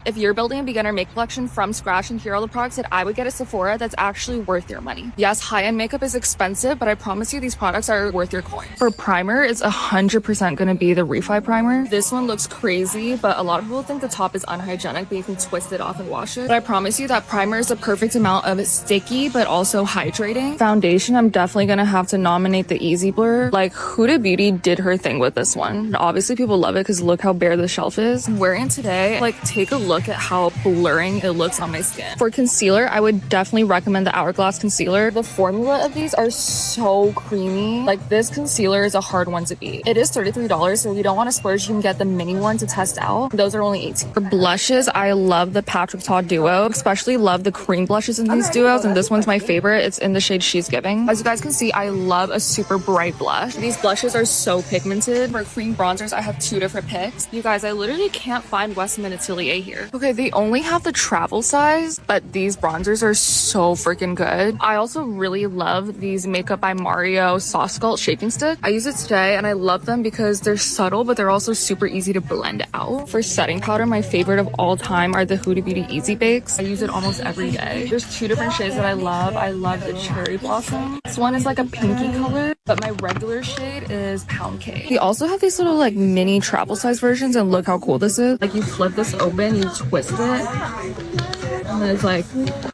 If you're building a beginner makeup collection from scratch and here are all the products that I would get at Sephora, that's actually worth your money. Yes, high-end makeup is expensive, but I promise you these products are worth your coin. For primer, it's 100% going to be the Refi primer. This one looks crazy, but a lot of people think the top is unhygienic, but you can twist it off and wash it. But I promise you that primer is the perfect amount of sticky, but also hydrating. Foundation, I'm definitely going to have to nominate the Easy Blur. Like, Huda Beauty did her thing with this one. And obviously, people love it because look how bare the shelf is. I'm wearing it today. Like, take a look at how blurring it looks on my skin. For concealer, I would definitely recommend the Hourglass concealer. The formula of these are so creamy. Like, this concealer is a hard one to beat. It is $33, so if you don't want to splurge, you can get the mini one to test out. Those are only $18. For blushes, I love the Patrick Ta duo. Especially love the cream blushes in these duos, and this one's my favorite. It's in the shade She's Giving. As you guys can see, I love a super bright blush. These blushes are so pigmented. For cream bronzers, I have 2 different picks. You guys, I literally can't find Westman Atelier here. Okay, they only have the travel size, but these bronzers are so freaking good. I also really love these Makeup by Mario Soft Sculpt Shaping Stick. I use it today and I love them because they're subtle, but they're also super easy to blend out. For setting powder, my favorite of all time are the Huda Beauty Easy Bakes. I use it almost every day. There's 2 different shades that I love. I love the Cherry Blossom. This one is like a pinky color, but my regular shade is Pound Cake. They also have these little like mini travel size versions, and look how cool this is. Like, you flip this open, you twist it, and then it's like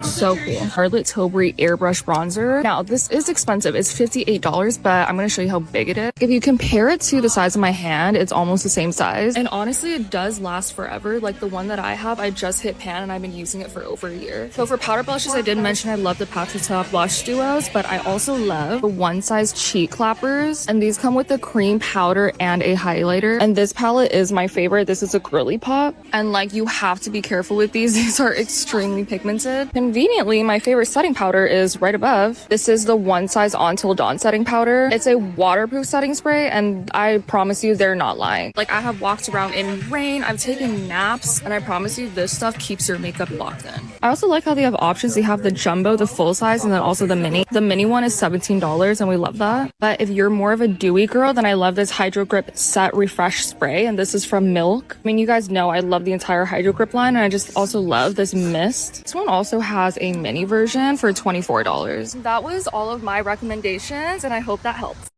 so cool. Charlotte Tilbury Airbrush Bronzer. Now, this is expensive. It's $58, but I'm going to show you how big it is. If you compare it to the size of my hand, it's almost the same size. And honestly, it does last forever. Like the one that I have, I just hit pan and I've been using it for over a year. So for powder blushes, I did mention I love the Patrick Ta blush duos, but I also love the one size cheek clappers. And these come with a cream powder and a highlighter. And this palette is my favorite. This is a girly pop. And like, you have to be careful with these. These are extremely pigmented. Conveniently, my favorite setting powder is right above. This is the one size On Till Dawn setting powder. It's a waterproof setting spray, and I promise you they're not lying. Like, I have walked around in rain, I've taken naps, and I promise you this stuff keeps your makeup locked in. I also like how they have options. They have the jumbo, the full size, and then also the mini. The mini one is $17, and we love that. But if you're more of a dewy girl, then I love this Hydro Grip Set Refresh Spray, and this is from Milk. I mean, you guys know I love the entire Hydro Grip line, and I just also love this mist. This one also has a mini version for $24. That was all of my recommendations, and I hope that helps.